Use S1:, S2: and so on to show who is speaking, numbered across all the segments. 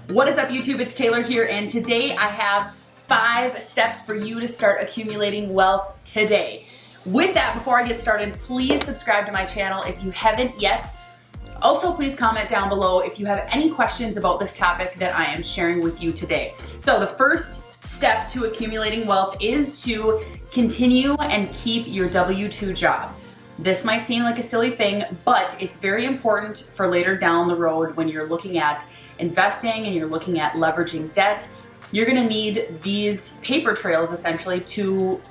S1: What is up, YouTube? It's Taylor here, and today I have 5 steps for you to start accumulating wealth today. With that, before I get started, please subscribe to my channel if you haven't yet. Also, please comment down below if you have any questions about this topic that I am sharing with you today. So the first step to accumulating wealth is to continue and keep your W-2 job. This might seem like a silly thing, but it's very important for later down the road when you're looking at investing and you're looking at leveraging debt. You're gonna need these paper trails essentially to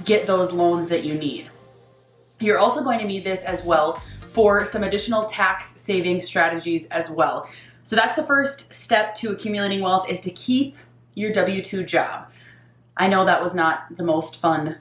S1: get those loans that you need. You're also going to need this as well for some additional tax saving strategies as well. So that's the first step to accumulating wealth, is to keep your W-2 job. I know that was not the most fun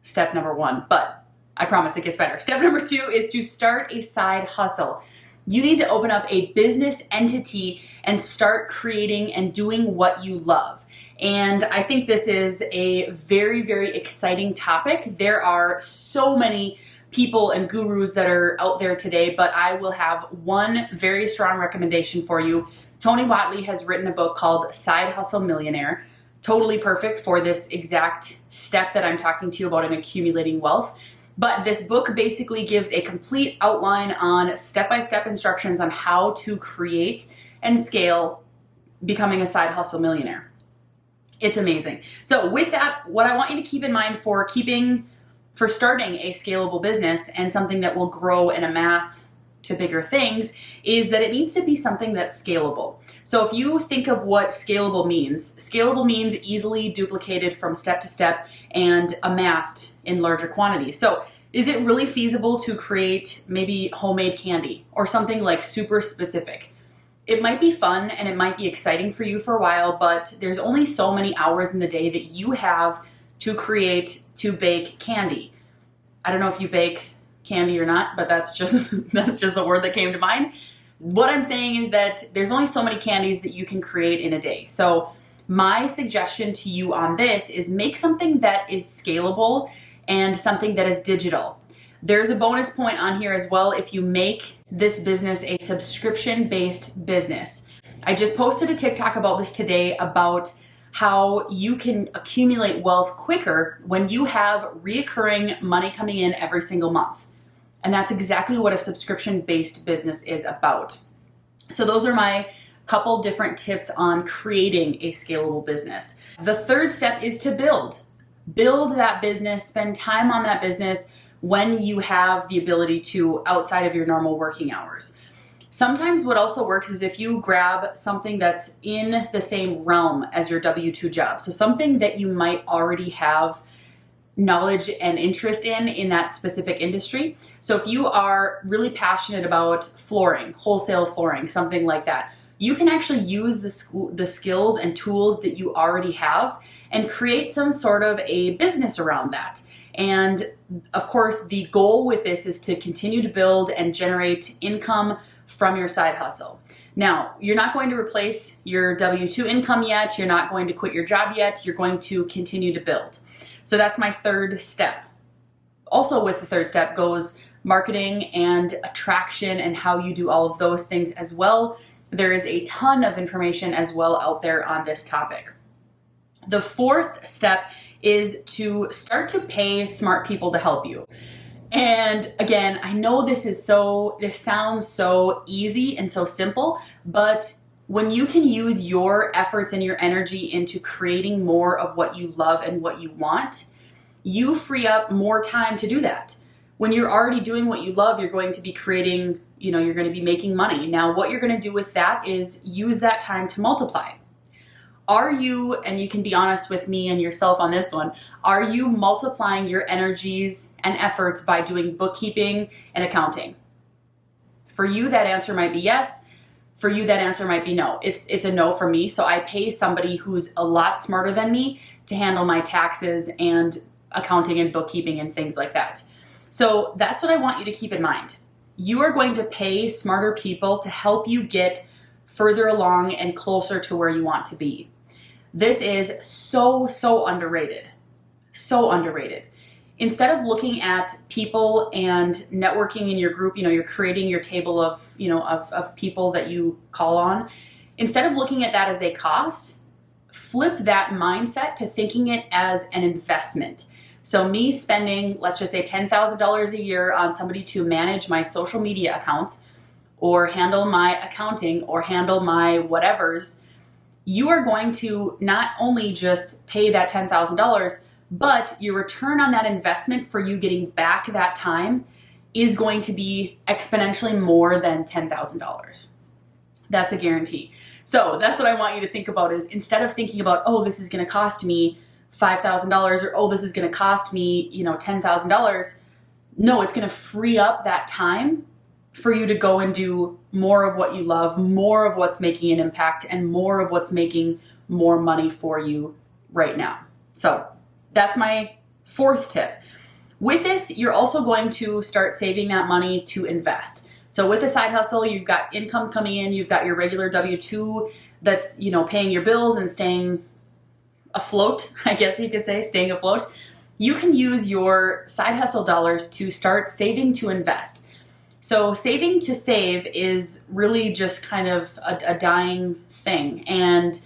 S1: step number 1, but I promise it gets better. Step number 2 is to start a side hustle. You need to open up a business entity and start creating and doing what you love. And I think this is a very, very exciting topic. There are so many people and gurus that are out there today, but I will have one very strong recommendation for you. Tony Whatley has written a book called Side Hustle Millionaire. Totally perfect for this exact step that I'm talking to you about in accumulating wealth. But this book basically gives a complete outline on step-by-step instructions on how to create and scale becoming a side hustle millionaire. It's amazing. So with that, what I want you to keep in mind for starting a scalable business and something that will grow and amass to bigger things is that it needs to be something that's scalable. So if you think of what scalable means easily duplicated from step to step and amassed in larger quantities. So is it really feasible to create maybe homemade candy or something like super specific? It might be fun and it might be exciting for you for a while, but there's only so many hours in the day that you have to bake candy. I don't know if you bake candy or not, but that's just the word that came to mind. What I'm saying is that there's only so many candies that you can create in a day. So my suggestion to you on this is make something that is scalable and something that is digital. There's a bonus point on here as well if you make this business a subscription-based business. I just posted a TikTok about this today about how you can accumulate wealth quicker when you have reoccurring money coming in every single month. And that's exactly what a subscription-based business is about. So those are my couple different tips on creating a scalable business. The third step is to build. Build that business, spend time on that business when you have the ability to outside of your normal working hours. Sometimes what also works is if you grab something that's in the same realm as your W-2 job. So something that you might already have knowledge and interest in that specific industry. So if you are really passionate about flooring, wholesale flooring, something like that, you can actually use the skills and tools that you already have and create some sort of a business around that. And of course, the goal with this is to continue to build and generate income from your side hustle. Now, you're not going to replace your W-2 income yet. You're not going to quit your job yet. You're going to continue to build. So that's my third step. Also with the third step goes marketing and attraction and how you do all of those things as well. There is a ton of information as well out there on this topic. The fourth step is to start to pay smart people to help you. And again, I know this sounds so easy and so simple, but when you can use your efforts and your energy into creating more of what you love and what you want, you free up more time to do that. When you're already doing what you love, you're going to be creating, you're going to be making money. Now, what you're going to do with that is use that time to multiply. Are you, and you can be honest with me and yourself on this one, are you multiplying your energies and efforts by doing bookkeeping and accounting? For you, that answer might be yes. For you, that answer might be no. It's a no for me. So I pay somebody who's a lot smarter than me to handle my taxes and accounting and bookkeeping and things like that. So that's what I want you to keep in mind. You are going to pay smarter people to help you get further along and closer to where you want to be. This is so underrated. So underrated. Instead of looking at people and networking in your group, you're creating your table of people that you call on. instead of looking at that as a cost, flip that mindset to thinking it as an investment. So me spending, let's just say $10,000 a year on somebody to manage my social media accounts or handle my accounting or handle my whatevers, you are going to not only just pay that $10,000, but your return on that investment for you getting back that time is going to be exponentially more than $10,000. That's a guarantee. So that's what I want you to think about is instead of thinking about, oh, this is going to cost me $5,000 or, oh, this is going to cost me, $10,000. No, it's going to free up that time for you to go and do more of what you love, more of what's making an impact, and more of what's making more money for you right now. So that's my fourth tip. With this, you're also going to start saving that money to invest. So with a side hustle, you've got income coming in, you've got your regular W-2 that's, paying your bills and staying afloat, I guess you could say, staying afloat. You can use your side hustle dollars to start saving to invest. So saving to save is really just kind of a dying thing. And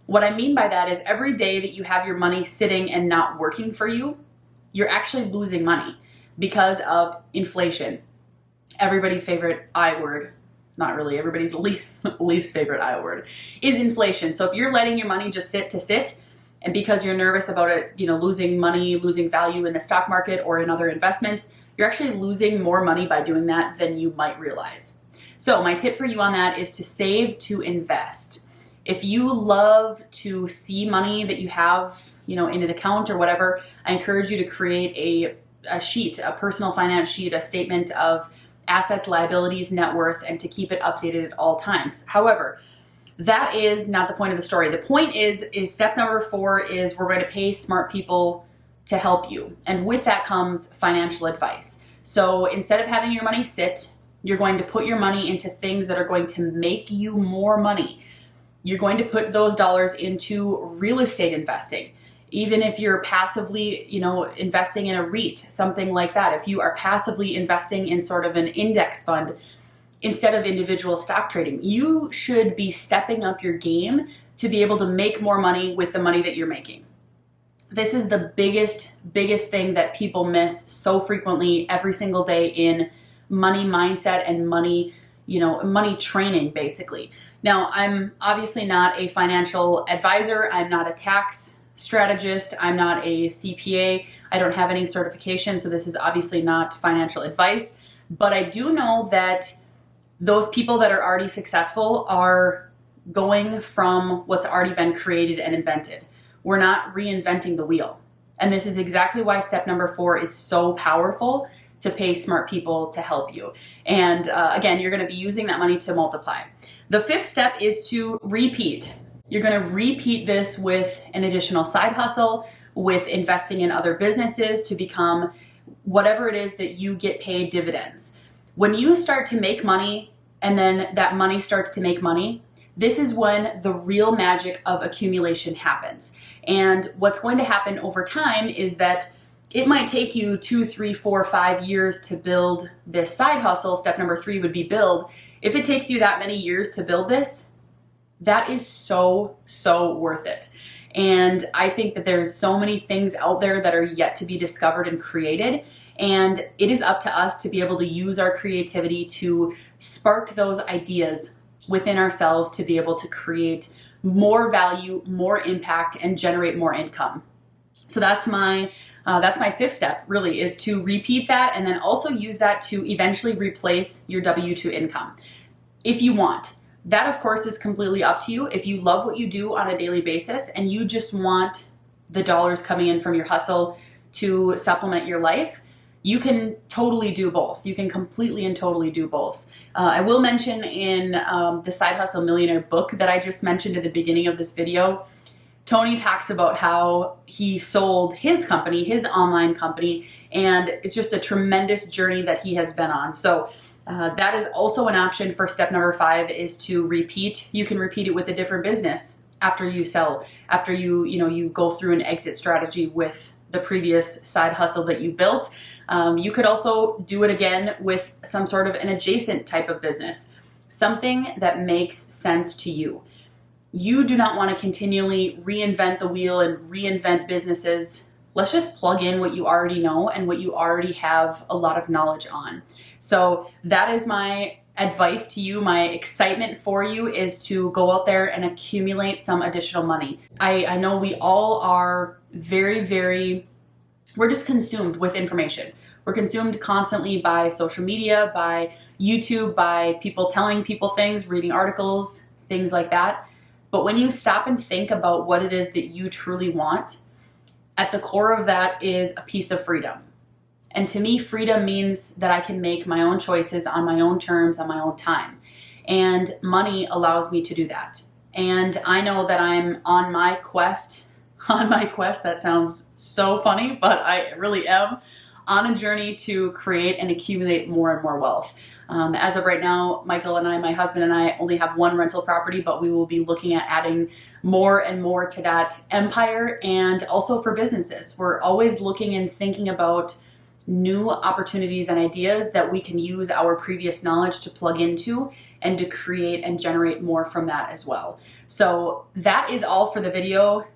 S1: what I mean by that is every day that you have your money sitting and not working for you, you're actually losing money because of inflation. Everybody's favorite I word, not really, everybody's least favorite I word is inflation. So if you're letting your money just sit, and because you're nervous about it, losing money, losing value in the stock market or in other investments, you're actually losing more money by doing that than you might realize. So my tip for you on that is to save to invest. If you love to see money that you have, in an account or whatever, I encourage you to create a sheet, a personal finance sheet, a statement of assets, liabilities, net worth, and to keep it updated at all times. However, that is not the point of the story. The point is step number 4 is we're going to pay smart people to help you. And with that comes financial advice. So instead of having your money sit, you're going to put your money into things that are going to make you more money. You're going to put those dollars into real estate investing. Even if you're passively, investing in a REIT, something like that. If you are passively investing in sort of an index fund instead of individual stock trading, you should be stepping up your game to be able to make more money with the money that you're making. This is the biggest thing that people miss so frequently every single day in money mindset and money training, basically. Now, I'm obviously not a financial advisor. I'm not a tax strategist. I'm not a CPA. I don't have any certification, so this is obviously not financial advice. But I do know that those people that are already successful are going from what's already been created and invented. We're not reinventing the wheel. And this is exactly why step number 4 is so powerful, to pay smart people to help you. And again, you're going to be using that money to multiply. The 5th step is to repeat. You're going to repeat this with an additional side hustle, with investing in other businesses to become whatever it is that you get paid dividends. When you start to make money and then that money starts to make money, this is when the real magic of accumulation happens. And what's going to happen over time is that it might take you 2, 3, 4, 5 years to build this side hustle. Step number 3 would be build. If it takes you that many years to build this, that is so worth it. And I think that there's so many things out there that are yet to be discovered and created. And it is up to us to be able to use our creativity to spark those ideas within ourselves to be able to create more value, more impact, and generate more income. So that's my 5th step, really, is to repeat that and then also use that to eventually replace your W-2 income if you want. That, of course, is completely up to you. If you love what you do on a daily basis and you just want the dollars coming in from your hustle to supplement your life, you can totally do both. You can completely and totally do both. I will mention in the Side Hustle Millionaire book that I just mentioned at the beginning of this video, Tony talks about how he sold his company, his online company, and it's just a tremendous journey that he has been on. So that is also an option for step number 5, is to repeat. You can repeat it with a different business after you sell, after you go through an exit strategy with the previous side hustle that you built. You could also do it again with some sort of an adjacent type of business, something that makes sense to you. you do not want to continually reinvent the wheel and reinvent businesses. Let's just plug in what you already know and what you already have a lot of knowledge on. So that is my advice to you. My excitement for you is to go out there and accumulate some additional money. I know we all are we're just consumed with information. We're consumed constantly by social media, by YouTube, by people telling people things, reading articles, things like that. But when you stop and think about what it is that you truly want, at the core of that is a piece of freedom. And to me, freedom means that I can make my own choices on my own terms, on my own time. And money allows me to do that. And I know that I'm on my quest, that sounds so funny, but I really am on a journey to create and accumulate more and more wealth. As of right now, Michael and I, my husband and I, only have one rental property, but we will be looking at adding more and more to that empire, and also for businesses. We're always looking and thinking about new opportunities and ideas that we can use our previous knowledge to plug into and to create and generate more from that as well. So that is all for the video.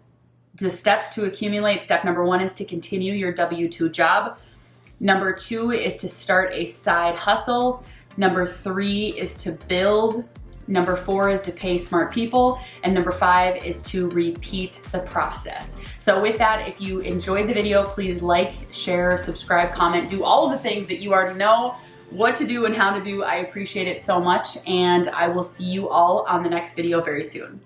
S1: The steps to accumulate. Step number 1 is to continue your W-2 job. Number 2 is to start a side hustle. Number 3 is to build. Number 4 is to pay smart people. And number 5 is to repeat the process. So with that, if you enjoyed the video, please like, share, subscribe, comment, do all of the things that you already know what to do and how to do. I appreciate it so much, and I will see you all on the next video very soon.